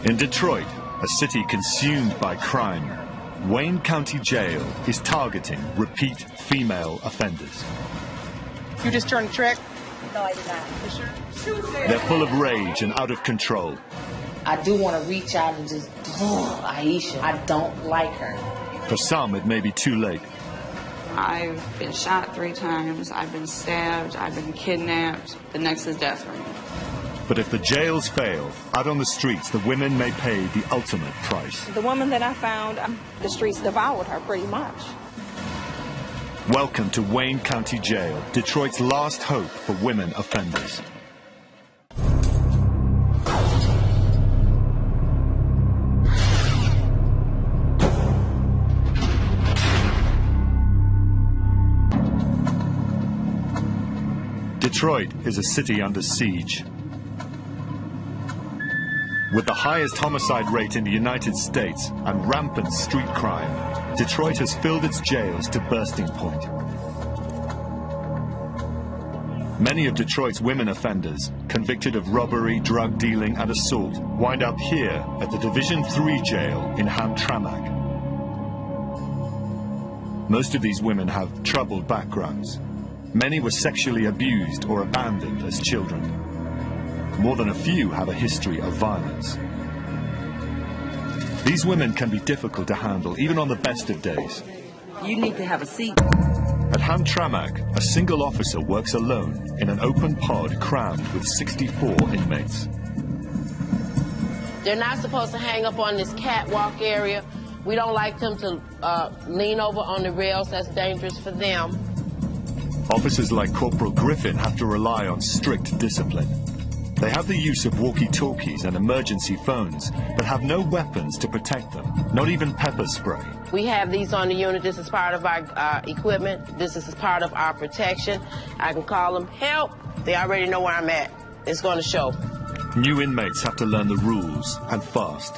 In Detroit, a city consumed by crime, Wayne County Jail is targeting repeat female offenders. You just turned the trick? No, I did not. For sure. They're full of rage and out of control. I do want to reach out and just, Aisha, I don't like her. For some, it may be too late. I've been shot 3 times, I've been stabbed, I've been kidnapped. The next is death for me. But if the jails fail, out on the streets, the women may pay the ultimate price. The woman that I found, the streets devoured her pretty much. Welcome to Wayne County Jail, Detroit's last hope for women offenders. Detroit is a city under siege. With the highest homicide rate in the United States and rampant street crime, Detroit has filled its jails to bursting point. Many of Detroit's women offenders, convicted of robbery, drug dealing and assault, wind up here at the Division III jail in Hamtramck. Most of these women have troubled backgrounds. Many were sexually abused or abandoned as children. More than a few have a history of violence. These women can be difficult to handle, even on the best of days. You need to have a seat. At Hamtramck, a single officer works alone in an open pod crammed with 64 inmates. They're not supposed to hang up on this catwalk area. We don't like them to lean over on the rails. That's dangerous for them. Officers like Corporal Griffin have to rely on strict discipline. They have the use of walkie-talkies and emergency phones, but have no weapons to protect them, not even pepper spray. We have these on the unit. This is part of our equipment. This is part of our protection. I can call them, help. They already know where I'm at. It's going to show. New inmates have to learn the rules, and fast.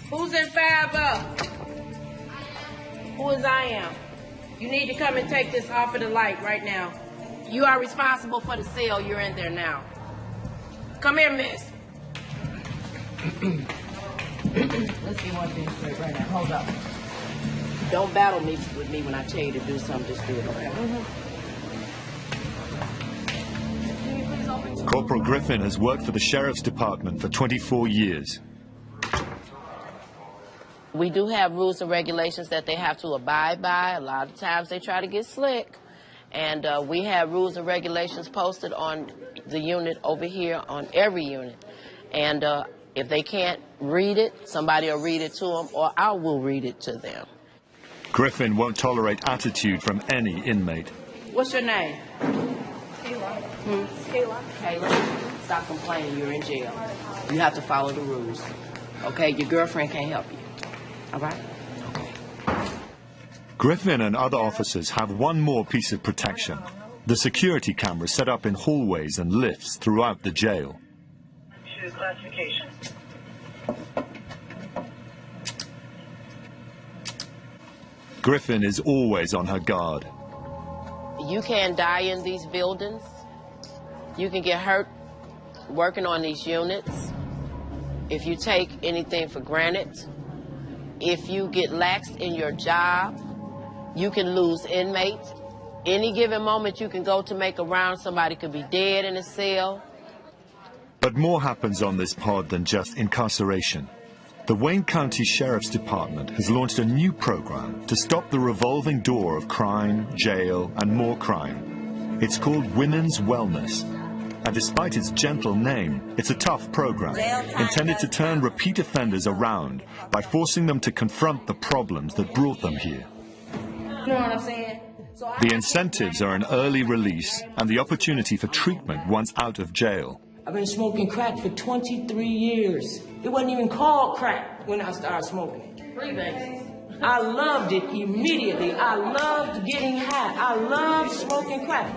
Who's in 5-up? Who is I am? You need to come and take this off of the light right now. You are responsible for the cell. You're in there now. Come here, miss. Let's see one thing straight right now. Hold up. Don't battle me with me when I tell you to do something. Just do it, okay? Corporal Griffin has worked for the Sheriff's Department for 24 years. We do have rules and regulations that they have to abide by. A lot of times they try to get slick. And we have rules and regulations posted on the unit over here, on every unit. And if they can't read it, somebody will read it to them, or I will read it to them. Griffin won't tolerate attitude from any inmate. What's your name? Kayla. Kayla. Kayla, stop complaining. You're in jail. You have to follow the rules. Okay, your girlfriend can't help you. All right? Griffin and other officers have one more piece of protection: the security cameras set up in hallways and lifts throughout the jail. To classification. Griffin is always on her guard. You can die in these buildings. You can get hurt working on these units. If you take anything for granted, if you get laxed in your job, you can lose inmates. Any given moment you can go to make a round, somebody could be dead in a cell. But more happens on this pod than just incarceration. The Wayne County Sheriff's Department has launched a new program to stop the revolving door of crime, jail, and more crime. It's called Women's Wellness. And despite its gentle name, it's a tough program, intended to turn repeat offenders around by forcing them to confront the problems that brought them here. You know what I'm saying? The incentives are an early release and the opportunity for treatment once out of jail. I've been smoking crack for 23 years. It wasn't even called crack when I started smoking it. Freebase. I loved it immediately. I loved getting high. I loved smoking crack.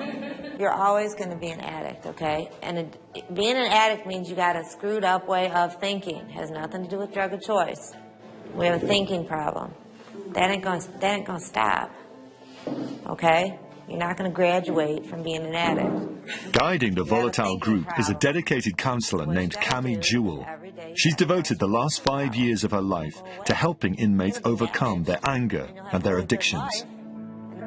You're always going to be an addict, okay? And being an addict means you got a screwed up way of thinking. It has nothing to do with drug of choice. We have a thinking problem. That ain't gonna stop, okay? You're not going to graduate from being an addict. Guiding the volatile group is a dedicated counselor named Cami Jewell. She's devoted the last 5 years of her life to helping inmates overcome their anger and their addictions.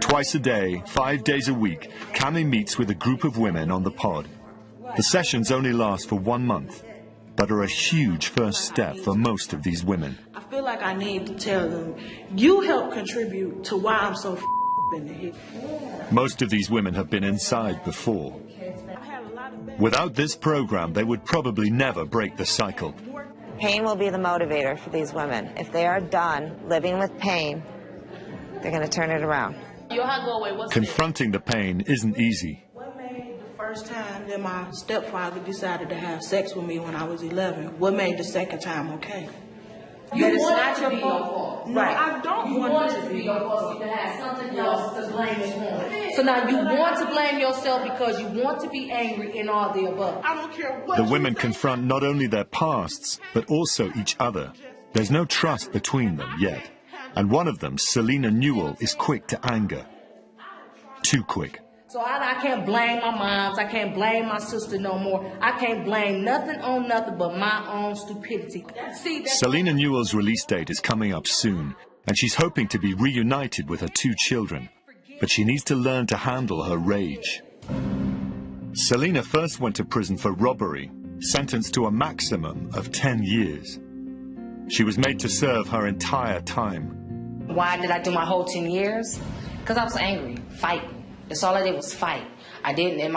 Twice a day, 5 days a week, Cami meets with a group of women on the pod. The sessions only last for 1 month, but are a huge first step for most of these women. I feel like I need to tell them, you help contribute to why I'm so in the head. Most of these women have been inside before. Without this program, they would probably never break the cycle. Pain will be the motivator for these women. If they are done living with pain, they're going to turn it around. Confronting the pain isn't easy. What made the first time that my stepfather decided to have sex with me when I was 11? What made the second time okay? You want it to be your fault. No, right. I don't want it to be your fault. You can have something else to blame it on. So now you want to blame yourself because you want to be angry and all the above. I don't care what. The women confront not only their pasts, but also each other. There's no trust between them yet. And one of them, Selena Newell, is quick to anger. Too quick. So I can't blame my moms. I can't blame my sister no more. I can't blame nothing on nothing but my own stupidity. Selena Newell's release date is coming up soon, and she's hoping to be reunited with her 2 children. But she needs to learn to handle her rage. Selena first went to prison for robbery, sentenced to a maximum of 10 years. She was made to serve her entire time. Why did I do my whole 10 years? Because I was angry, fighting. That's all I did was fight. I didn't,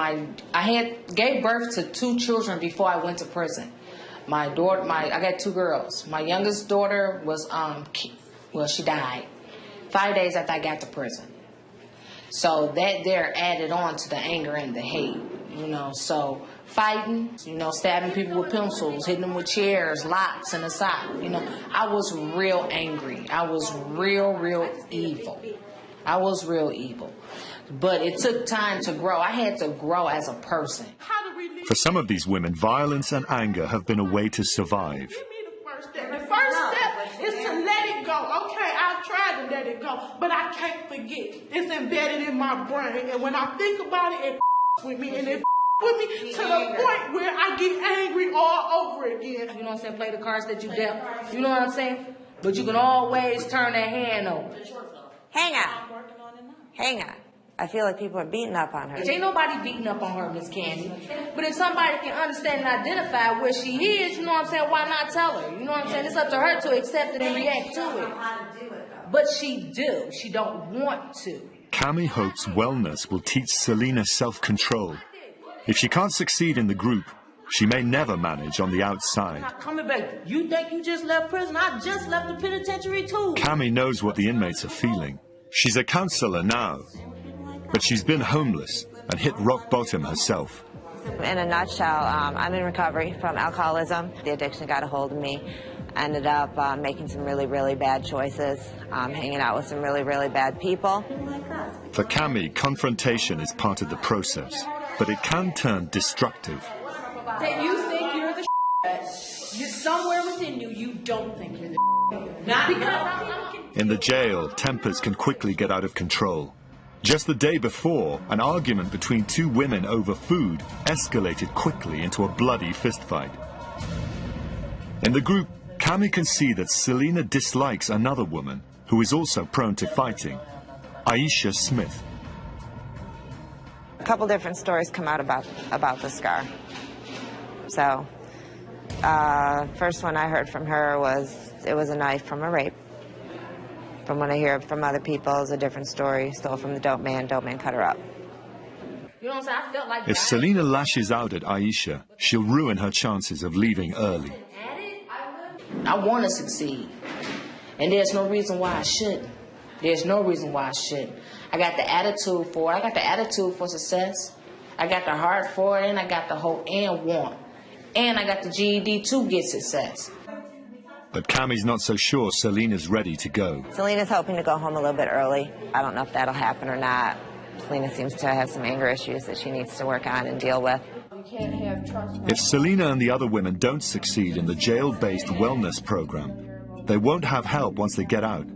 I gave birth to 2 children before I went to prison. My daughter, I got 2 girls. My youngest daughter was, she died 5 days after I got to prison. So that there added on to the anger and the hate, so fighting, stabbing people with pencils, hitting them with chairs, locks in the side, I was real angry. I was real evil. I was real evil. But it took time to grow. I had to grow as a person. For some of these women, violence and anger have been a way to survive. Give me the first step. The first step is to let it go. Okay, I've tried to let it go, but I can't forget. It's embedded in my brain, and when I think about it, it with me, and it with me to the point where I get angry all over again. You know what I'm saying? Play the cards that you dealt. You know what I'm saying? But you can always turn that hand over. Hang on. I feel like people are beating up on her. Ain't nobody beating up on her, Miss Candy. But if somebody can understand and identify where she is, you know what I'm saying, why not tell her? You know what I'm saying? It's up to her to accept it and react to it. But she do. She don't want to. Cami hopes wellness will teach Selena self-control. If she can't succeed in the group, she may never manage on the outside. Not coming back. You think you just left prison? I just left the penitentiary too. Cami knows what the inmates are feeling. She's a counselor now, but she's been homeless and hit rock bottom herself. In a nutshell, I'm in recovery from alcoholism. The addiction got a hold of me. I ended up making some really bad choices, hanging out with some really bad people. For Cami, confrontation is part of the process, but it can turn destructive. That you think you're the you're somewhere within you, you don't think you're the Not because In the jail, tempers can quickly get out of control. Just the day before, an argument between 2 women over food escalated quickly into a bloody fistfight. In the group, Cami can see that Selena dislikes another woman who is also prone to fighting, Aisha Smith. A couple different stories come out about the scar. So, first one I heard from her was it was a knife from a rape. From what I hear from other people, it's a different story. Stole from the dope man cut her up. You know what I'm saying? I felt like If Selena lashes out at Aisha, she'll ruin her chances of leaving early. I want to succeed. And there's no reason why I shouldn't. There's no reason why I shouldn't. I got the attitude for it. I got the attitude for success. I got the heart for it, and I got the hope and want. And I got the GED to get success. But Cami's not so sure Selena's ready to go. Selena's hoping to go home a little bit early. I don't know if that'll happen or not. Selena seems to have some anger issues that she needs to work on and deal with. If Selena and the other women don't succeed in the jail-based wellness program, they won't have help once they get out,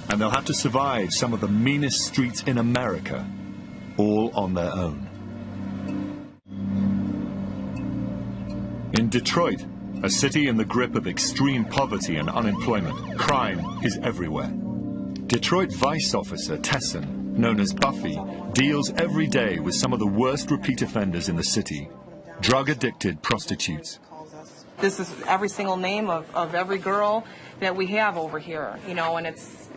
and they'll have to survive some of the meanest streets in America. all on their own. In Detroit, a city in the grip of extreme poverty and unemployment, crime is everywhere. Detroit Vice Officer Tesson, known as Buffy, deals every day with some of the worst repeat offenders in the city, drug-addicted prostitutes. This is every single name of every girl that we have over here, and it's,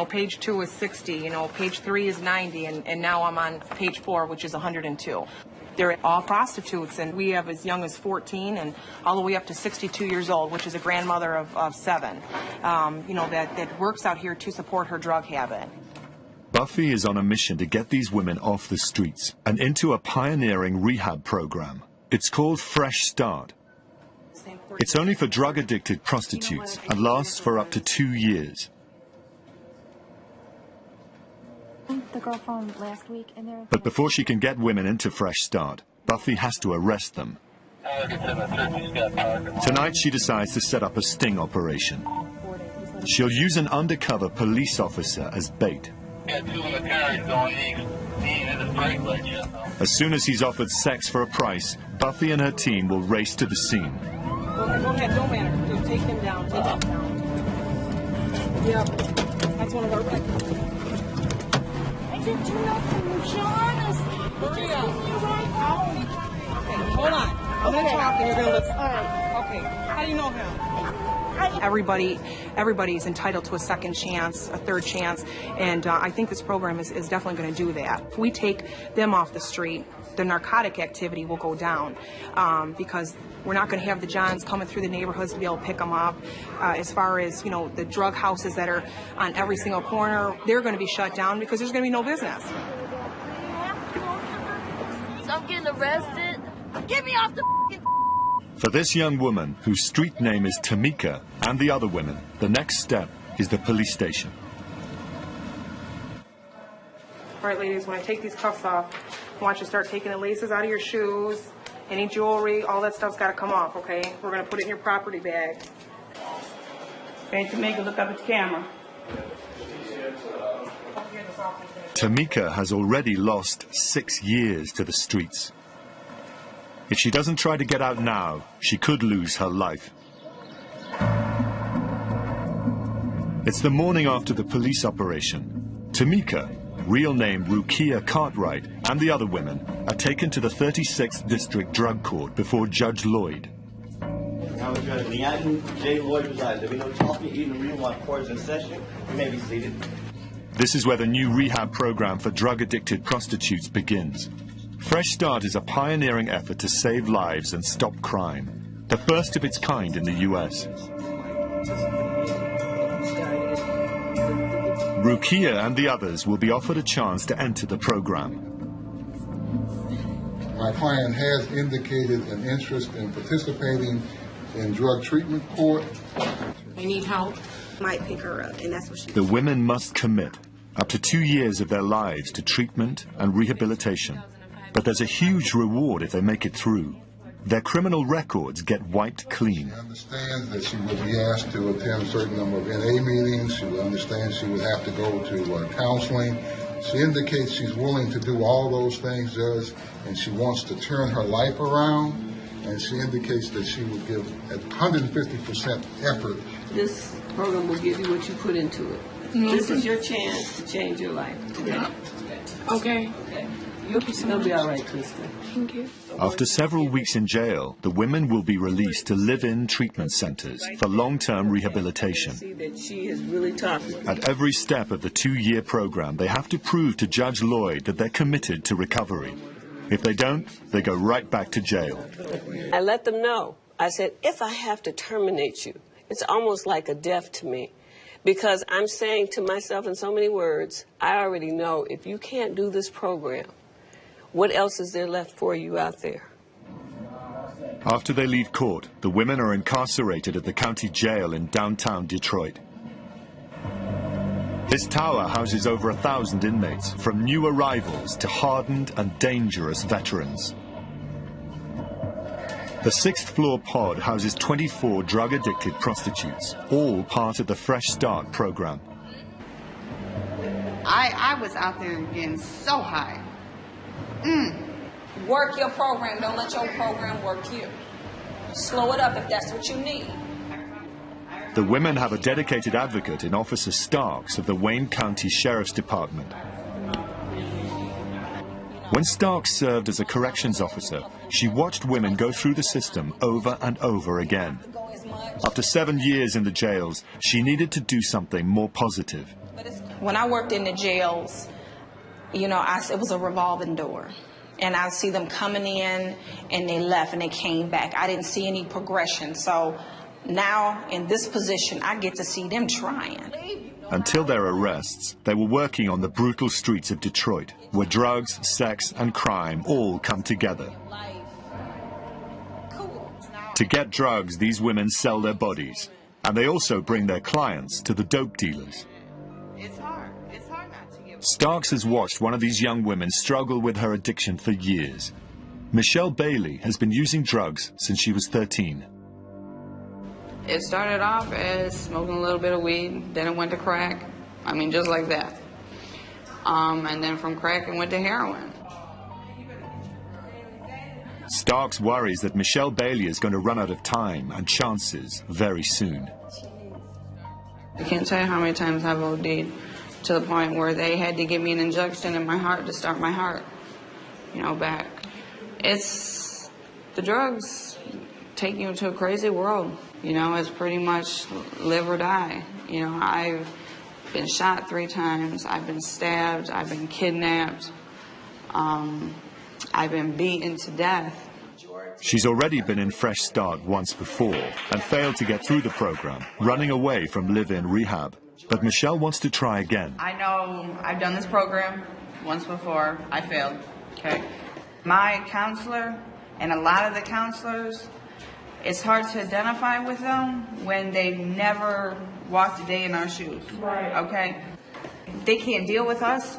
page 2 is 60, page 3 is 90, and now I'm on page 4, which is 102. They're all prostitutes, and we have as young as 14 and all the way up to 62 years old, which is a grandmother of 7, that works out here to support her drug habit. Buffy is on a mission to get these women off the streets and into a pioneering rehab program. It's called Fresh Start. It's only for drug-addicted prostitutes and lasts for up to 2 years. The girl from last week in there. But before she can get women into Fresh Start, Buffy has to arrest them. Tonight she decides to set up a sting operation. She'll use an undercover police officer as bait. As soon as he's offered sex for a price, Buffy and her team will race to the scene. Go ahead, don't matter. Just take him down, take him down. Yep, that's one of our records. I did nothing, Jonas. Hurry up. Okay, hold on. I'm going to talk and you're going to listen. Okay, how do you know him? Everybody's entitled to a second chance, a third chance, and I think this program is definitely going to do that. If we take them off the street, the narcotic activity will go down because we're not going to have the Johns coming through the neighborhoods to be able to pick them up. As far as, the drug houses that are on every single corner, they're going to be shut down because there's going to be no business. So I'm getting arrested. Get me off the For this young woman, whose street name is Tamika, and the other women, the next step is the police station. All right, ladies, when I take these cuffs off, I want you to start taking the laces out of your shoes, any jewelry, all that stuff's got to come off, okay? We're going to put it in your property bag. Okay, Tamika, look up at the camera. Tamika has already lost 6 years to the streets. If she doesn't try to get out now, she could lose her life. It's the morning after the police operation. Tamika, real name Rukia Cartwright, and the other women are taken to the 36th District Drug Court before Judge Lloyd. Now, Judge Leon J. Lloyd presides. There will be no talking, eating, reading while court is in session. You may be seated. This is where the new rehab program for drug-addicted prostitutes begins. Fresh Start is a pioneering effort to save lives and stop crime, the first of its kind in the U.S. Rukia and the others will be offered a chance to enter the program. My client has indicated an interest in participating in drug treatment court. I need help. Might pick her up, and that's what she... The women must commit up to 2 years of their lives to treatment and rehabilitation. But there's a huge reward if they make it through. Their criminal records get wiped clean. She understands that she will be asked to attend a certain number of NA meetings. She will understand she would have to go to counseling. She indicates she's willing to do all those things, Judge, and she wants to turn her life around. And she indicates that she will give 150% effort. This program will give you what you put into it. Mm-hmm. This is your chance to change your life today. Okay. You'll be all right, Krista. Thank you. After several weeks in jail, the women will be released to live-in treatment centers for long-term rehabilitation. See that she is really tough. At every step of the 2-year program, they have to prove to Judge Lloyd that they're committed to recovery. If they don't, they go right back to jail. I let them know. I said, if I have to terminate you, it's almost like a death to me. Because I'm saying to myself in so many words, I already know if you can't do this program, what else is there left for you out there? After they leave court, the women are incarcerated at the county jail in downtown Detroit. This tower houses over 1,000 inmates, from new arrivals to hardened and dangerous veterans. The 6th floor pod houses 24 drug-addicted prostitutes, all part of the Fresh Start program. I was out there getting so high. Work your program. Don't let your program work you. Slow it up if that's what you need. The women have a dedicated advocate in Officer Starks of the Wayne County Sheriff's Department. When Starks served as a corrections officer, she watched women go through the system over and over again. After 7 years in the jails, she needed to do something more positive. When I worked in the jails, you know, it was a revolving door. And I see them coming in, and they left, and they came back. I didn't see any progression. So now, in this position, I get to see them trying. Until their arrests, they were working on the brutal streets of Detroit, where drugs, sex, and crime all come together. To get drugs, these women sell their bodies, and they also bring their clients to the dope dealers. Starks has watched one of these young women struggle with her addiction for years. Michelle Bailey has been using drugs since she was 13. It started off as smoking a little bit of weed, then it went to crack. I mean, just like that. And then from crack it went to heroin. Starks worries that Michelle Bailey is going to run out of time and chances very soon. I can't tell you how many times I've OD'd to the point where they had to give me an injection in my heart to start my heart, you know, back. It's the drugs take you into a crazy world. You know, it's pretty much live or die. You know, I've been shot 3 times. I've been stabbed. I've been kidnapped. I've been beaten to death. She's already been in Fresh Start once before and failed to get through the program, running away from live-in rehab. But Michelle wants to try again. I know I've done this program once before. I failed, okay? My counselor and a lot of the counselors, it's hard to identify with them when they've never walked a day in our shoes, okay? They can't deal with us.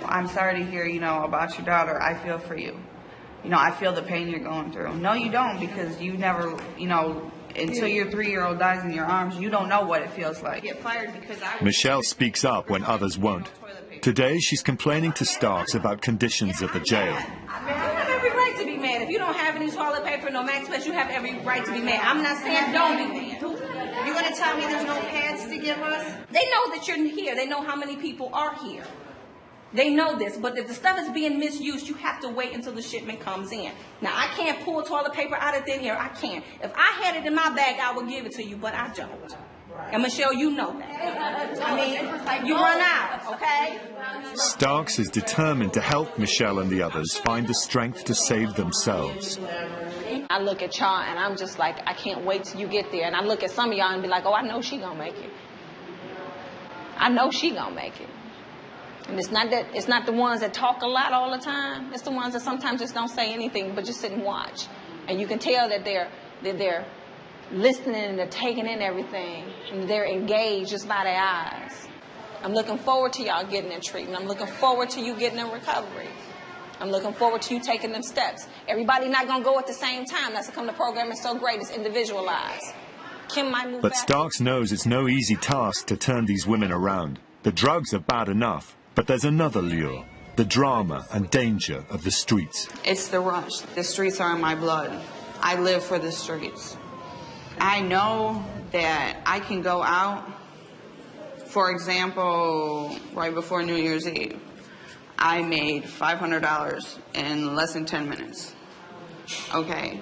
I'm sorry to hear, you know, about your daughter. I feel for you. You know, I feel the pain you're going through. No, you don't, because you never, you know, until your 3-year-old dies in your arms, you don't know what it feels like. Get fired because Michelle speaks up when others won't. Today, she's complaining to Starks about conditions at the jail. You have every right to be mad. If you don't have any toilet paper, no max space, you have every right to be mad. I'm not saying don't be mad. You're going to tell me there's no pads to give us? They know that you're here. They know how many people are here. They know this, but if the stuff is being misused, you have to wait until the shipment comes in. Now, I can't pull toilet paper out of thin air. I can't. If I had it in my bag, I would give it to you, but I don't. And Michelle, you know that. I mean, you run out, okay? Starks is determined to help Michelle and the others find the strength to save themselves. I look at y'all, and I'm just like, I can't wait till you get there. And I look at some of y'all and be like, oh, I know she gonna make it. I know she gonna make it. And it's not the ones that talk a lot all the time. It's the ones that sometimes just don't say anything, but just sit and watch. And you can tell that they're listening and they're taking in everything. And they're engaged just by their eyes. I'm looking forward to y'all getting in treatment. I'm looking forward to you getting in recovery. I'm looking forward to you taking them steps. Everybody not going to go at the same time. That's how come the program is so great. It's individualized. Kim might move But back. Starks knows it's no easy task to turn these women around. The drugs are bad enough. But there's another lure, the drama and danger of the streets. It's the rush. The streets are in my blood. I live for the streets. I know that I can go out, for example, right before New Year's Eve. I made $500 in less than 10 minutes. Okay.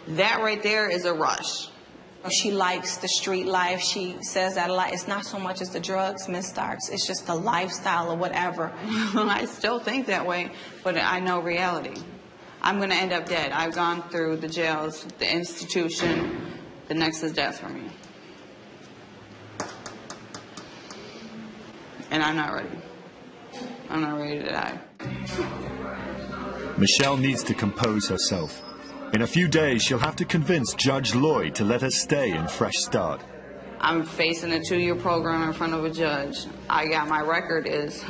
That right there is a rush. She likes the street life. She says that a lot. It's not so much as the drugs, Miss Starks. It's just the lifestyle or whatever. I still think that way, but I know reality. I'm going to end up dead. I've gone through the jails, the institution. The next is death for me. And I'm not ready. I'm not ready to die. Michelle needs to compose herself. In a few days, she'll have to convince Judge Lloyd to let her stay in Fresh Start. I'm facing a 2-year program in front of a judge. My record is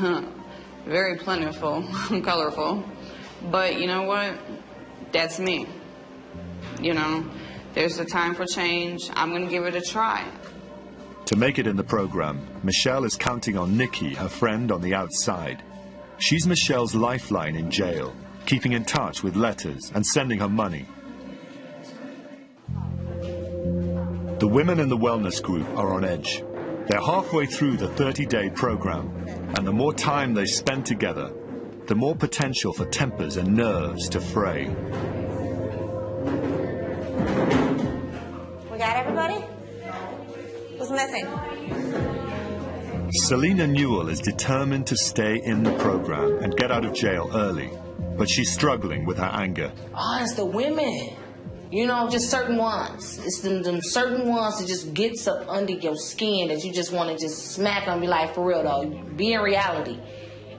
very plentiful, colorful. But you know what? That's me. You know, there's a time for change. I'm going to give it a try. To make it in the program, Michelle is counting on Nikki, her friend on the outside. She's Michelle's lifeline in jail, keeping in touch with letters and sending her money. The women in the wellness group are on edge. They're halfway through the 30-day program, and the more time they spend together, the more potential for tempers and nerves to fray. We got everybody? Who's missing? Selena Newell is determined to stay in the program and get out of jail early, but she's struggling with her anger. Oh, it's the women. You know, just certain ones. It's them certain ones that just gets up under your skin that you just want to just smack and be like, for real though, be in reality.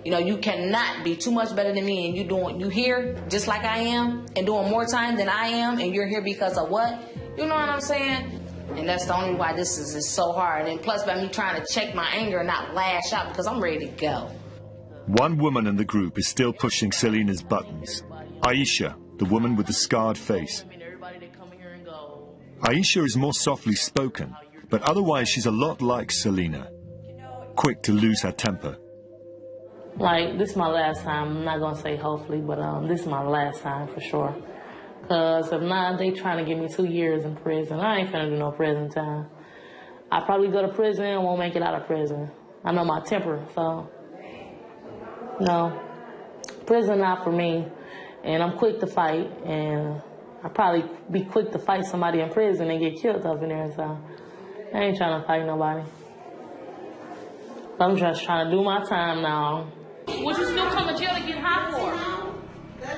You know, you cannot be too much better than me, and you here just like I am and doing more time than I am, and you're here because of what? You know what I'm saying? And that's the only why this is so hard. And plus by me trying to check my anger and not lash out because I'm ready to go. One woman in the group is still pushing Selena's buttons. Aisha, the woman with the scarred face. Aisha is more softly spoken, but otherwise she's a lot like Selena, quick to lose her temper. Like, this is my last time. I'm not going to say hopefully, but this is my last time for sure. Because if not, they trying to give me 2 years in prison. I ain't finna do no prison time. I probably go to prison and won't make it out of prison. I know my temper, so no. Prison not for me. And I'm quick to fight, and I'd probably be quick to fight somebody in prison and get killed up in there, so I ain't trying to fight nobody. I'm just trying to do my time now. Would you still come to jail to get high for?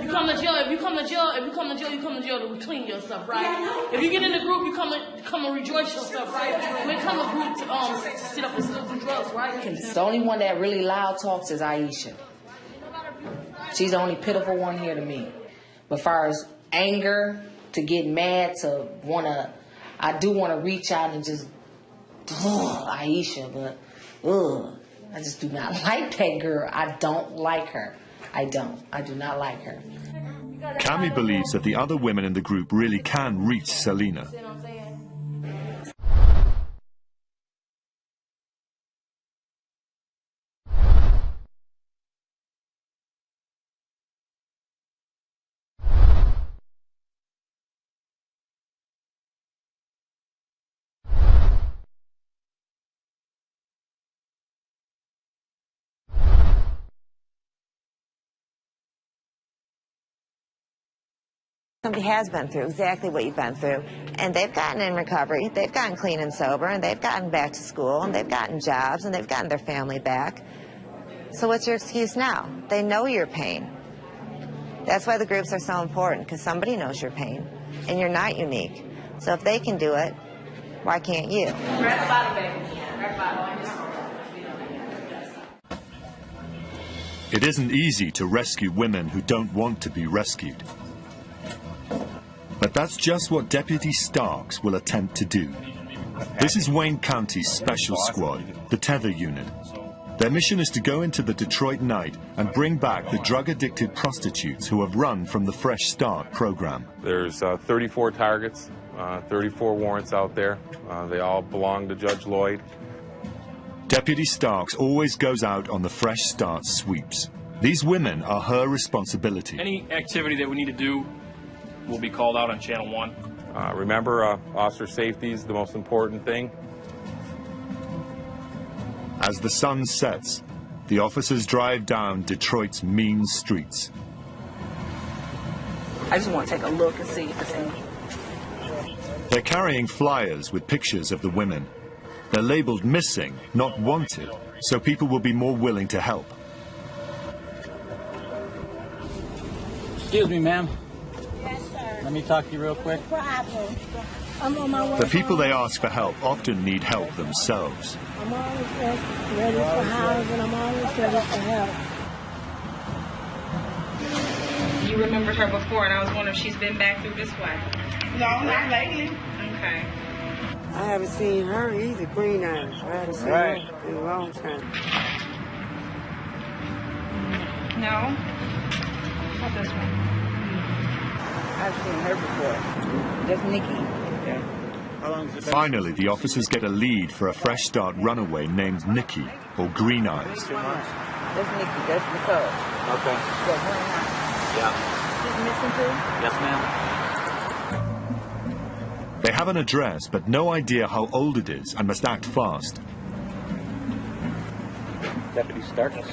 You come to jail, if you come to jail to clean yourself, right? If you get in the group, you come and rejoice yourself, right? We come a group to sit up and still do drugs, right? The only one that really loud talks is Aisha. She's the only pitiful one here to me. But as far as anger, to get mad, I do want to reach out and just, Aisha, but, I just do not like that girl. I don't like her. I do not like her. Cami believes that the other women in the group really can reach Selena. Somebody has been through exactly what you've been through, and they've gotten in recovery, they've gotten clean and sober, and they've gotten back to school, and they've gotten jobs, and they've gotten their family back. So what's your excuse now? They know your pain. That's why the groups are so important, because somebody knows your pain, and you're not unique. So if they can do it, why can't you? It isn't easy to rescue women who don't want to be rescued. But that's just what Deputy Starks will attempt to do. This is Wayne County's Special Squad, the Tether Unit. Their mission is to go into the Detroit night and bring back the drug-addicted prostitutes who have run from the Fresh Start program. There's 34 targets, 34 warrants out there. They all belong to Judge Lloyd. Deputy Starks always goes out on the Fresh Start sweeps. These women are her responsibility. Any activity that we need to do will be called out on Channel 1. Remember, officer safety is the most important thing. As the sun sets, the officers drive down Detroit's mean streets. I just want to take a look and see if it's any. They're carrying flyers with pictures of the women. They're labeled missing, not wanted, so people will be more willing to help. Excuse me, ma'am. Yes, sir. Let me talk to you real quick. No problem. I'm on my way. The people they ask for help often need help themselves. I'm always ready for housing. I'm always ready for help. You remembered her before, and I was wondering if she's been back through this way. No, not lately. Okay. I haven't seen her either, Green Eyes. I haven't seen her in a long time. No? Not this one. I've seen her before. That's Nikki. Okay. How long has it been? Finally, the officers get a lead for a Fresh Start runaway named Nikki, or Green Eyes. 2 months. That's Nikki. That's Nicole. Okay. Yeah. She's missing too? Yes, ma'am. They have an address, but no idea how old it is and must act fast. Deputy Starks.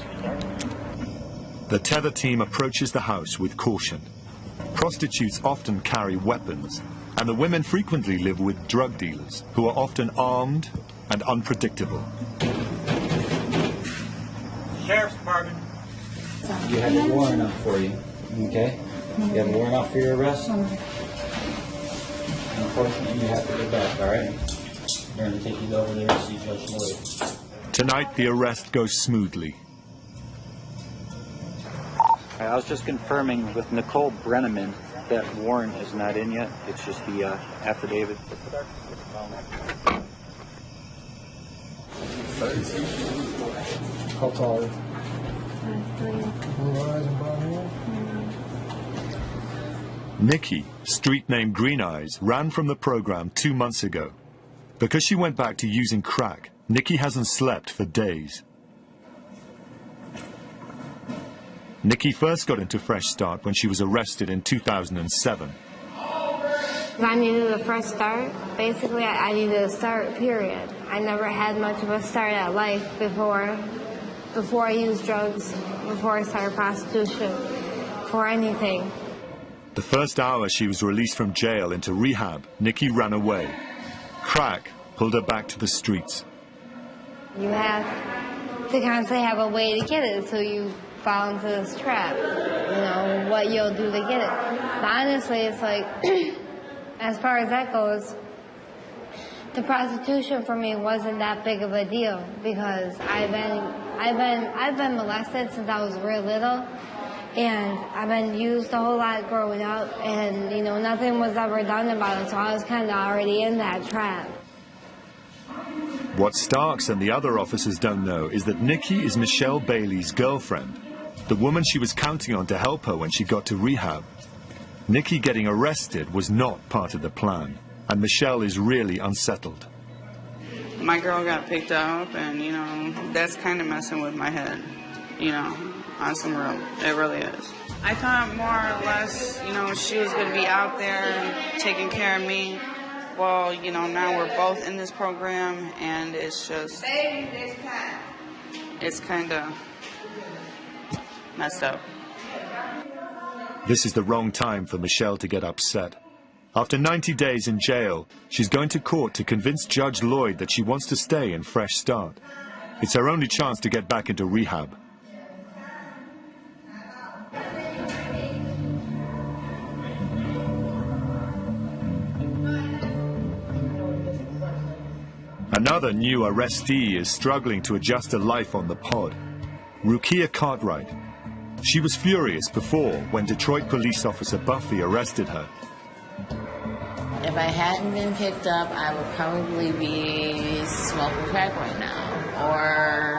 The tether team approaches the house with caution. Prostitutes often carry weapons, and the women frequently live with drug dealers, who are often armed and unpredictable. Sheriff's Department. You have a warrant out for you, okay? You have a warrant out for your arrest? Unfortunately, you have to get back, all right? We're going to take you over there to see Judge Lloyd. Tonight, the arrest goes smoothly. I was just confirming with Nicole Brenneman that warrant is not in yet. It's just the affidavit. How tall are you? 5'3". Nikki, street name Green Eyes, ran from the program 2 months ago. Because she went back to using crack, Nikki hasn't slept for days. Nikki first got into Fresh Start when she was arrested in 2007. I needed a fresh start. Basically, I needed a start, period. I never had much of a start at life before I used drugs, before I started prostitution, for anything. The first hour she was released from jail into rehab, Nikki ran away. Crack pulled her back to the streets. You have to constantly have a way to get it, so you fall into this trap. You know, what you'll do to get it. But honestly, it's like, as far as that goes, the prostitution for me wasn't that big of a deal because I've been molested since I was real little, and I've been used a whole lot growing up, and you know, nothing was ever done about it, so I was kind of already in that trap. What Starks and the other officers don't know is that Nikki is Michelle Bailey's girlfriend, the woman she was counting on to help her when she got to rehab. Nikki getting arrested was not part of the plan, and Michelle is really unsettled. My girl got picked up, and, you know, that's kind of messing with my head, you know, on some real, it really is. I thought more or less, you know, she was going to be out there taking care of me. Well, you know, now we're both in this program, and it's just, it's kind of messed up. This is the wrong time for Michelle to get upset. After 90 days in jail, she's going to court to convince Judge Lloyd that she wants to stay in Fresh Start. It's her only chance to get back into rehab. Another new arrestee is struggling to adjust her life on the pod. Rukia Cartwright. She was furious before when Detroit police officer Buffy arrested her. If I hadn't been picked up, I would probably be smoking crack right now, or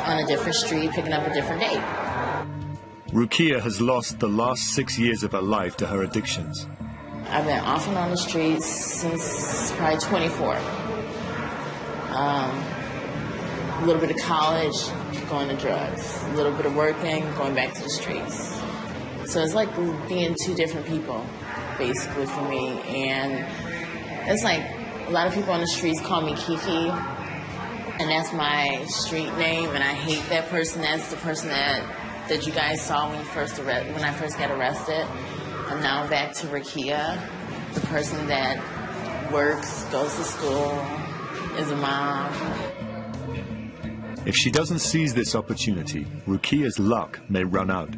on a different street picking up a different date. Rukia has lost the last 6 years of her life to her addictions. I've been off and on the streets since probably 24. A little bit of college, going to drugs. A little bit of working, going back to the streets. So it's like being two different people, basically, for me. And it's like a lot of people on the streets call me Kiki, and that's my street name, and I hate that person. That's the person that you guys saw when I first got arrested. And now back to Rukia, the person that works, goes to school, is a mom. If she doesn't seize this opportunity, Rukia's luck may run out.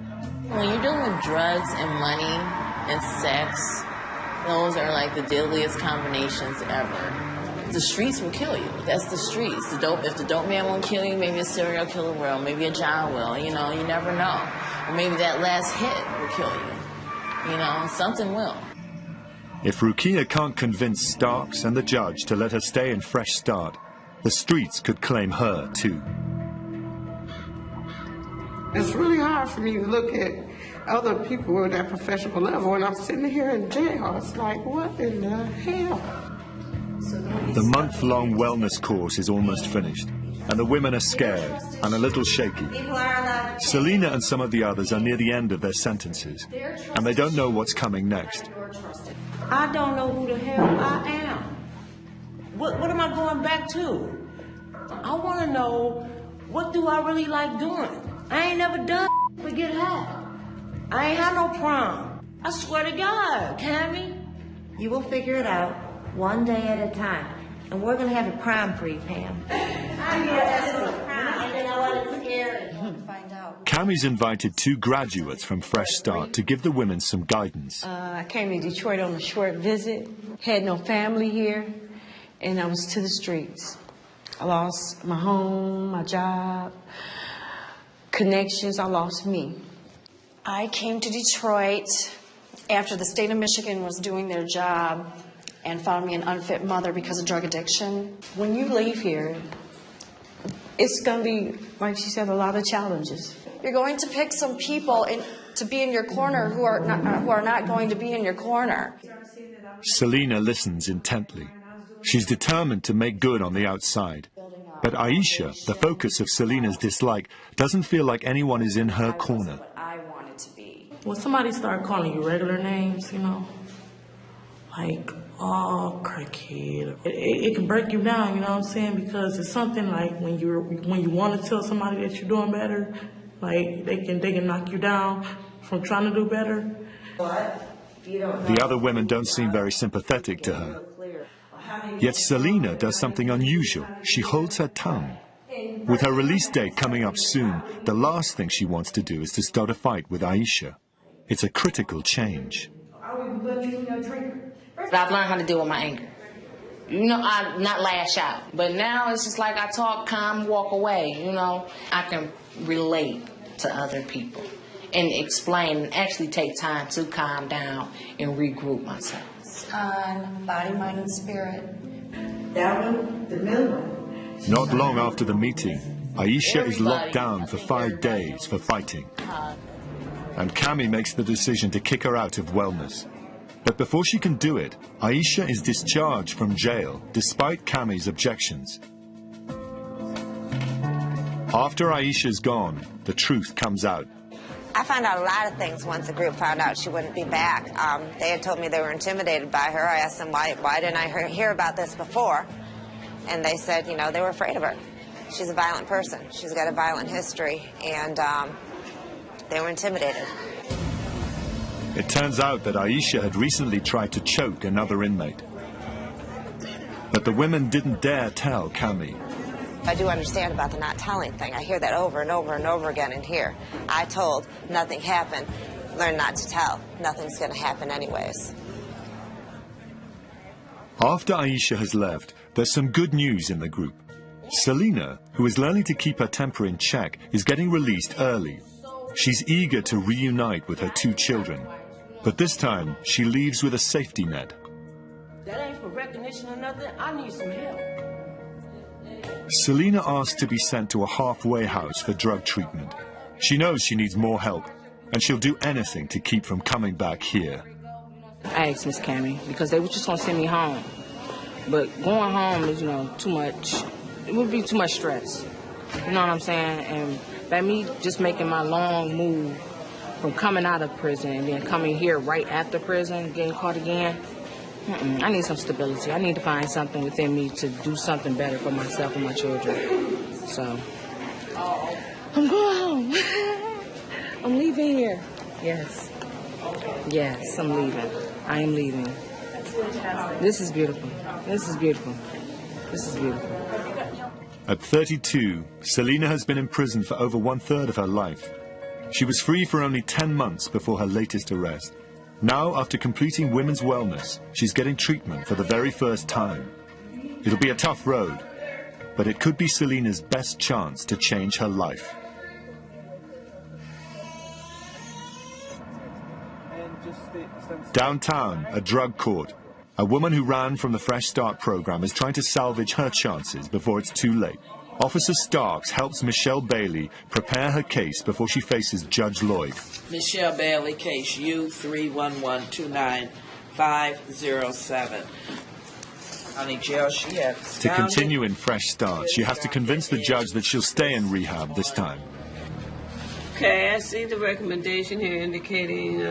When you're dealing with drugs and money and sex, those are like the deadliest combinations ever. The streets will kill you. That's the streets. If the dope man won't kill you, maybe a serial killer will, maybe a John will, you know, you never know. Or maybe that last hit will kill you. You know, something will. If Rukia can't convince Starks and the judge to let her stay in Fresh Start, the streets could claim her too. It's really hard for me to look at other people at that professional level, and I'm sitting here in jail. It's like, what in the hell? The month-long wellness course is almost finished. and the women are scared and a little shaky. Selena and some of the others are near the end of their sentences, and they don't know what's coming next. I don't know who the hell I am. What am I going back to? I want to know, what do I really like doing? I ain't never done but get high. I ain't had no prom. I swear to God, Cammy. You will figure it out one day at a time. And we're going to have a prom for you, Pam. Cammy's invited 2 graduates from Fresh Start to give the women some guidance. I came to Detroit on a short visit, had no family here, and I was to the streets. I lost my home, my job, connections, I lost me. I came to Detroit after the state of Michigan was doing their job and found me an unfit mother because of drug addiction. When you leave here, it's going to be, like she said, a lot of challenges. You're going to pick some people to be in your corner who are not going to be in your corner. Selena listens intently. She's determined to make good on the outside. But Aisha, the focus of Selena's dislike, doesn't feel like anyone is in her corner. When somebody start calling you regular names, you know, like, oh, crackhead, it can break you down, you know what I'm saying? Because it's something like when you want to tell somebody that you're doing better, like they can knock you down from trying to do better. The other women don't seem very sympathetic to her. Yet Selena does something unusual. She holds her tongue. With her release date coming up soon, the last thing she wants to do is to start a fight with Aisha. It's a critical change. I've learned how to deal with my anger. You know, I not lash out. But now it's just like I talk calm, walk away, you know. I can relate to other people and explain and actually take time to calm down and regroup myself. On body, mind, and spirit. That one, the middle one. Not long after the meeting, Aisha is locked down for 5 days for fighting. And Cammy makes the decision to kick her out of wellness. But before she can do it, Aisha is discharged from jail, despite Cammy's objections. After Aisha's gone, the truth comes out. I found out a lot of things once the group found out she wouldn't be back. They had told me they were intimidated by her. I asked them why didn't I hear about this before? And they said, you know, they were afraid of her. She's a violent person. She's got a violent history, and they were intimidated. It turns out that Aisha had recently tried to choke another inmate. But the women didn't dare tell Cammy. I do understand about the not telling thing. I hear that over and over and over again in here. I told, nothing happened. Learn not to tell. Nothing's going to happen anyways. After Aisha has left, there's some good news in the group. Selena, who is learning to keep her temper in check, is getting released early. She's eager to reunite with her 2 children. But this time, she leaves with a safety net. That ain't for recognition or nothing. I need some help. Selena asks to be sent to a halfway house for drug treatment. She knows she needs more help, and she'll do anything to keep from coming back here. I asked Miss Cammy because they were just going to send me home. But going home is, you know, too much. It would be too much stress. You know what I'm saying? And by me just making my long move from coming out of prison and then coming here right after prison, getting caught again, I need some stability. I need to find something within me to do something better for myself and my children. So, I'm going home. I'm leaving here. Yes. Yes, I'm leaving. I am leaving. This is beautiful. This is beautiful. This is beautiful. At 32, Selena has been in prison for over 1/3 of her life. She was free for only 10 months before her latest arrest. Now, after completing women's wellness, she's getting treatment for the very first time. It'll be a tough road, but it could be Selena's best chance to change her life. Downtown, a drug court. A woman who ran from the Fresh Start program is trying to salvage her chances before it's too late. Officer Starks helps Michelle Bailey prepare her case before she faces Judge Lloyd. Michelle Bailey, case U31129507. How many jails she had. To continue in Fresh Start, she has to convince the judge that she'll stay in rehab this time. Okay, I see the recommendation here indicating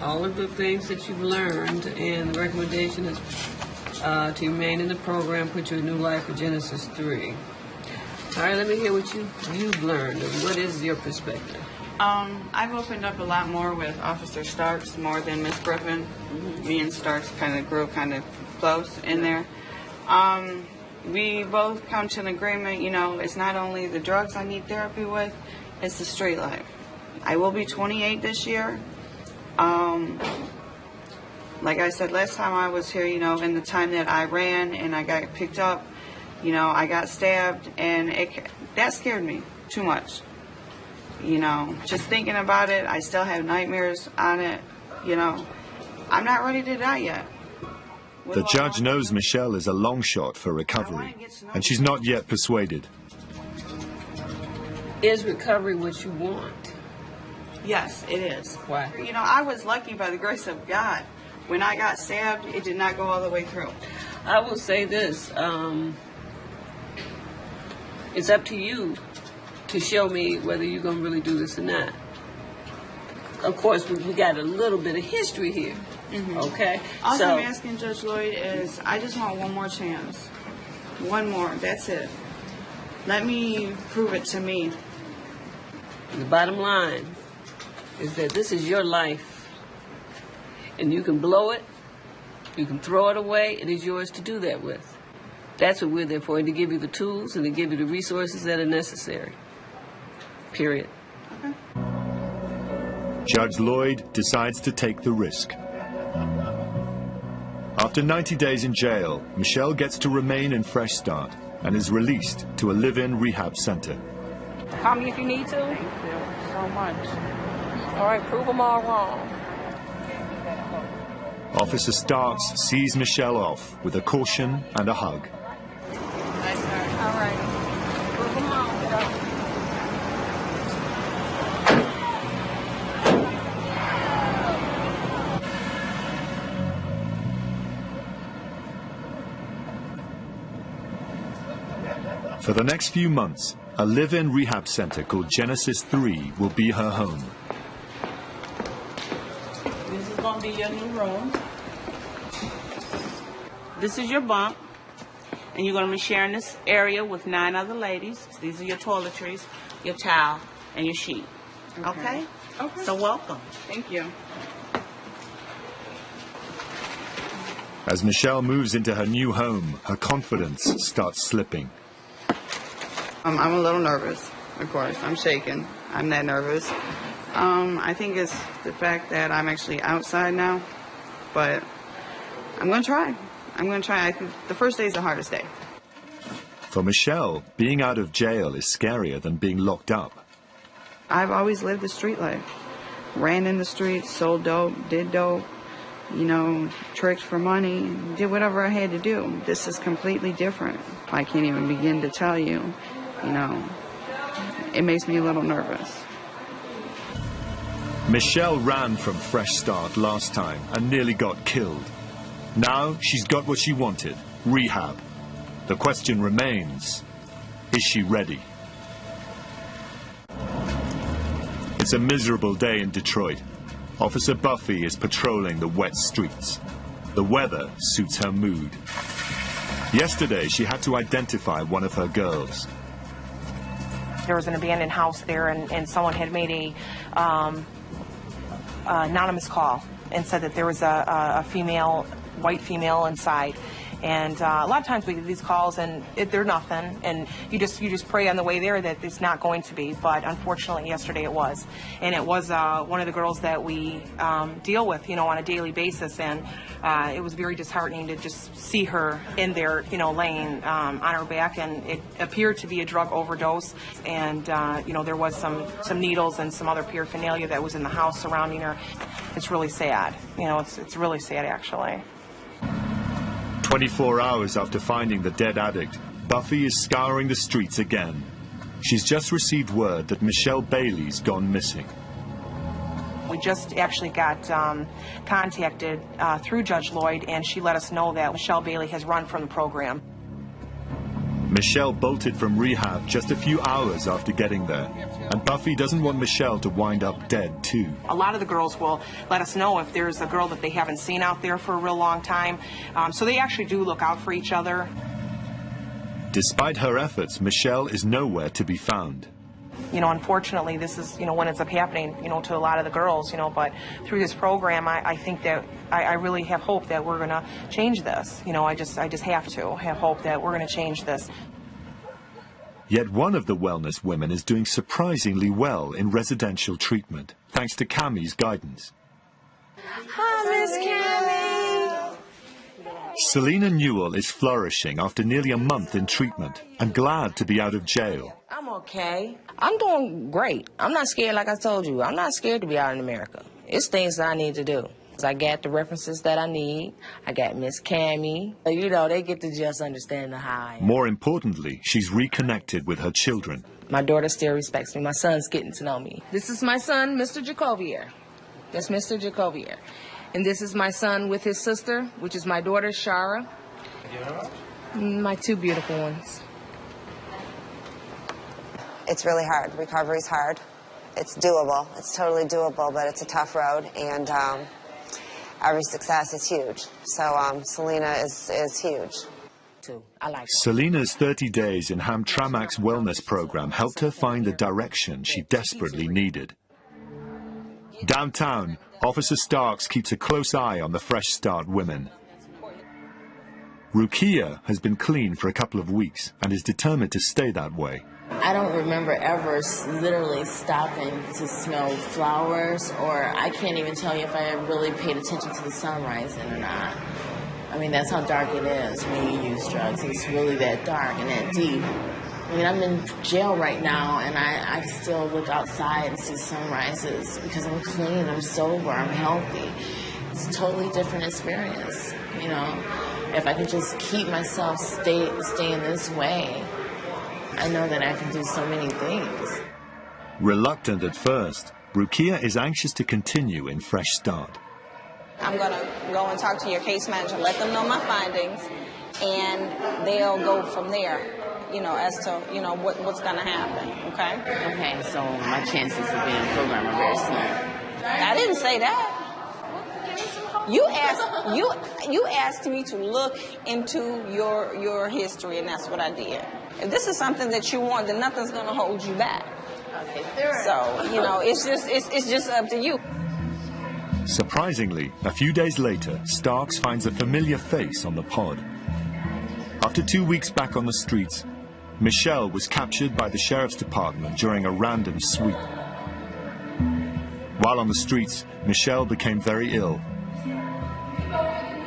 all of the things that you've learned, and the recommendation is to remain in the program, put you in new life for Genesis 3. All right, let me hear what you've learned. What is your perspective? I've opened up a lot more with Officer Starks more than Miss Griffin. Me and Starks kind of grew kind of close in there. We both come to an agreement, you know, it's not only the drugs I need therapy with, it's the street life. I will be 28 this year. Like I said last time I was here, you know, in the time that I ran and I got picked up, you know, I got stabbed, and that scared me too much. You know, just thinking about it, I still have nightmares on it. You know, I'm not ready to die yet. The judge knows Michelle is a long shot for recovery, and she's not yet persuaded. Is recovery what you want? Yes, it is. Why? You know, I was lucky by the grace of God. When I got stabbed, it did not go all the way through. I will say this. It's up to you to show me whether you're going to really do this or not. Of course, we got a little bit of history here. Okay? All So, I'm asking Judge Lloyd is, I just want one more chance. One more, that's it. Let me prove it to me. the bottom line is that this is your life. And you can blow it, you can throw it away, it is yours to do that with. That's what we're there for, and to give you the tools and to give you the resources that are necessary. Period. Judge Lloyd decides to take the risk. After 90 days in jail, Michelle gets to remain in Fresh Start and is released to a live-in rehab center. Call me if you need to. Thank you so much. All right, prove them all wrong. Officer Starks sees Michelle off with a caution and a hug. All right. Prove them all. For the next few months, a live-in rehab center called Genesis 3 will be her home. This is going to be your new room. This is your bunk. And you're going to be sharing this area with 9 other ladies. These are your toiletries, your towel, and your sheet. Okay? Okay. So welcome. Thank you. As Michelle moves into her new home, her confidence starts slipping. I'm a little nervous, of course. I'm shaking. I'm that nervous. I think it's the fact that I'm actually outside now, but I'm going to try. I'm going to try. I think the first day is the hardest day. For Michelle, being out of jail is scarier than being locked up. I've always lived the street life. Ran in the streets, sold dope, did dope, you know, tricked for money, did whatever I had to do. This is completely different. I can't even begin to tell you, you know, it makes me a little nervous. Michelle ran from Fresh Start last time and nearly got killed. Now she's got what she wanted, rehab. The question remains, is she ready? It's a miserable day in Detroit. Officer Buffy is patrolling the wet streets. The weather suits her mood. Yesterday, she had to identify one of her girls. There was an abandoned house there, and someone had made a anonymous call and said that there was a female, white female inside. And a lot of times we get these calls and they're nothing, and you just pray on the way there that it's not going to be. But unfortunately, yesterday it was, and it was one of the girls that we deal with, you know, on a daily basis, and it was very disheartening to just see her in there, you know, laying on her back, and it appeared to be a drug overdose, and you know, there was some needles and some other paraphernalia that was in the house surrounding her. It's really sad, you know, it's really sad actually. 24 hours after finding the dead addict, Buffy is scouring the streets again. She's just received word that Michelle Bailey's gone missing. We just actually got contacted through Judge Lloyd, and she let us know that Michelle Bailey has run from the program. Michelle bolted from rehab just a few hours after getting there, and Buffy doesn't want Michelle to wind up dead too. A lot of the girls will let us know if there's a girl that they haven't seen out there for a real long time, so they actually do look out for each other. Despite her efforts, Michelle is nowhere to be found. You know, unfortunately, this is, what ends up happening, to a lot of the girls, but through this program, I think that I really have hope that we're going to change this. I just have to have hope that we're going to change this. Yet one of the wellness women is doing surprisingly well in residential treatment, thanks to Cammie's guidance. Hi, Miss Cammie. Selena Newell is flourishing after nearly a month in treatment and glad to be out of jail. I'm okay. I'm doing great. I'm not scared, like I told you. I'm not scared to be out in America. It's things that I need to do. I got the references that I need. I got Miss Cammie. They get to just understand the how I am. More importantly, she's reconnected with her children. My daughter still respects me. My son's getting to know me. This is my son, Mr. Jacobier. That's Mr. Jacobier. And this is my son with his sister, which is my daughter, Shara. My two beautiful ones. It's really hard. Recovery's hard. It's doable. It's totally doable, but it's a tough road, and every success is huge. So Selena is huge. Selena's 30 days in Hamtramck's wellness program helped her find the direction she desperately needed. Downtown, Officer Starks keeps a close eye on the Fresh Start women. Rukia has been clean for a couple of weeks and is determined to stay that way. I don't remember ever literally stopping to smell flowers, or I can't even tell you if I really paid attention to the sun rising or not. I mean, that's how dark it is when you use drugs. It's really that dark and that deep. I mean, I'm in jail right now, and I still look outside and see sunrises because I'm clean, I'm sober, I'm healthy. It's a totally different experience, If I could just keep myself staying this way, I know that I can do so many things. Reluctant at first, Rukia is anxious to continue in Fresh Start. I'm going to go and talk to your case manager, let them know my findings, and they'll go from there, as to, what's going to happen, okay? Okay, so my chances of being a program are very slim. I didn't say that. You asked me to look into your history, and that's what I did. If this is something that you want, then nothing's going to hold you back. Okay, fair. So, it's just up to you. Surprisingly, a few days later, Starks finds a familiar face on the pod. After 2 weeks back on the streets, Michelle was captured by the sheriff's department during a random sweep. While on the streets, Michelle became very ill.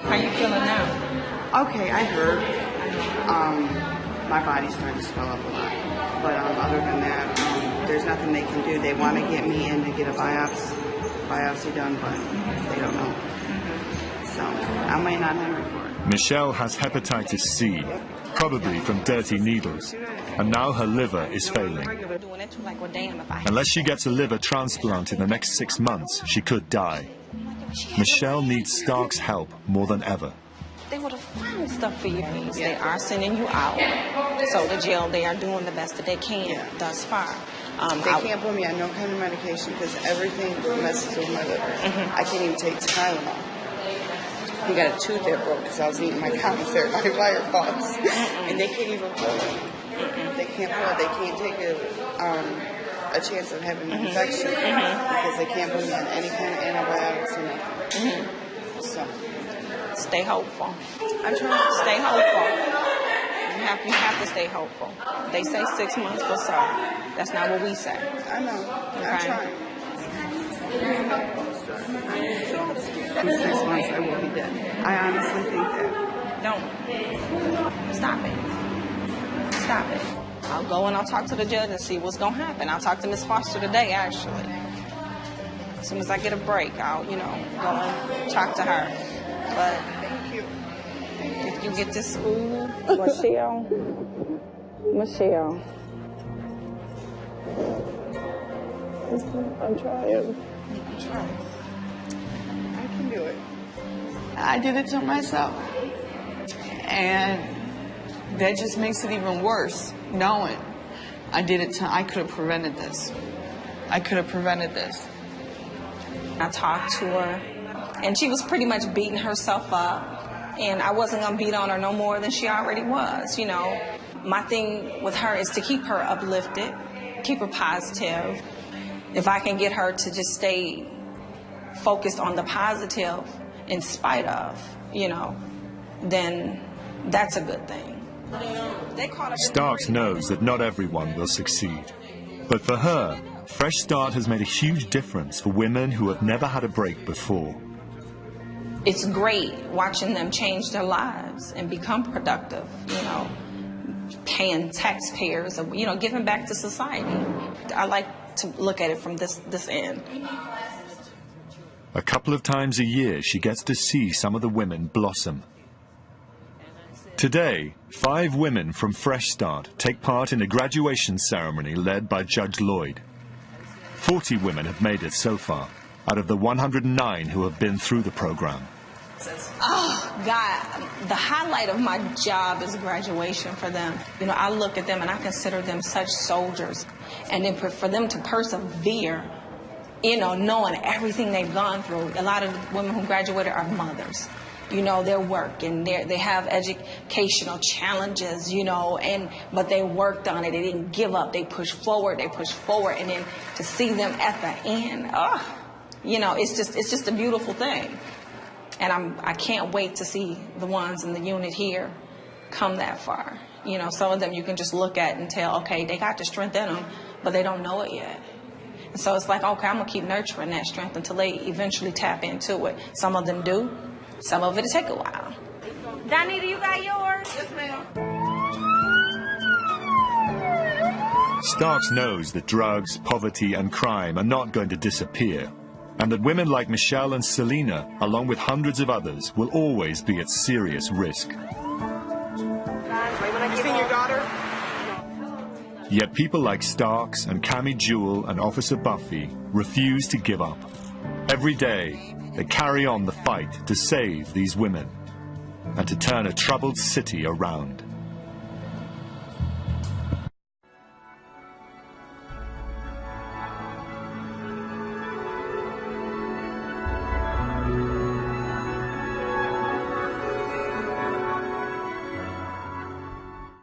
How you feeling now? Okay, I heard. My body's starting to swell up a lot. But other than that, there's nothing they can do. They want to get me in to get a biopsy done, but they don't know. So I may not have it for it. Michelle has hepatitis C, probably from dirty needles, and now her liver is failing. Unless she gets a liver transplant in the next 6 months, she could die. Michelle needs Stark's help more than ever. They would have found stuff for your needs. They are sending you out. So the jail, they are doing the best that they can thus far. They can't put me on no kind of medication because everything messes with my liver. I can't even take Tylenol. He got a tooth that broke because I was eating my commissary, my fire pots. And they can't even pull it. They can't pull it. They can't take a chance of having an infection because they can't put me on any kind of antibiotics or nothing. So. Stay hopeful. I'm trying to stay hopeful. You have to stay hopeful. They say 6 months, but so that's not what we say. I know. I'm trying. In 6 months, I will be dead. I honestly think that. Don't. Stop it. Stop it. I'll go and I'll talk to the judge and see what's going to happen. I'll talk to Miss Foster today, actually. As soon as I get a break, I'll, go and talk to her. But if you get to school, Michelle, I'm trying. try. I can do it. I did it to myself. And that just makes it even worse, knowing I could have prevented this. I could have prevented this. I talked to her, and she was pretty much beating herself up. And I wasn't going to beat on her no more than she already was, you know. My thing with her is to keep her uplifted, keep her positive. If I can get her to just stay focused on the positive in spite of, you know, then that's a good thing. Starks knows that not everyone will succeed. But for her, Fresh Start has made a huge difference for women who have never had a break before. It's great watching them change their lives and become productive, you know, paying taxpayers, you know, giving back to society. I like to look at it from this end. A couple of times a year, she gets to see some of the women blossom. Today, 5 women from Fresh Start take part in a graduation ceremony led by Judge Lloyd. 40 women have made it so far, out of the 109 who have been through the program. Oh, God, the highlight of my job is graduation for them. You know, I look at them and I consider them such soldiers. And then for them to persevere, you know, knowing everything they've gone through. A lot of the women who graduated are mothers. You know, their work and they have educational challenges, you know, but they worked on it. They didn't give up. They pushed forward. And then to see them at the end, you know, it's just a beautiful thing. And I can't wait to see the ones in the unit here come that far. You know, some of them you can just look at and tell, okay, they got the strength in them, but they don't know it yet. And so it's like, okay, I'm going to keep nurturing that strength until they eventually tap into it. Some of them do. Some of it will take a while. Donita, you got yours? Yes, ma'am. Starks knows that drugs, poverty and crime are not going to disappear, and that women like Michelle and Selena, along with hundreds of others, will always be at serious risk. You seen your daughter? Yet people like Starks and Cammie Jewel and Officer Buffy refuse to give up. Every day, they carry on the fight to save these women and to turn a troubled city around.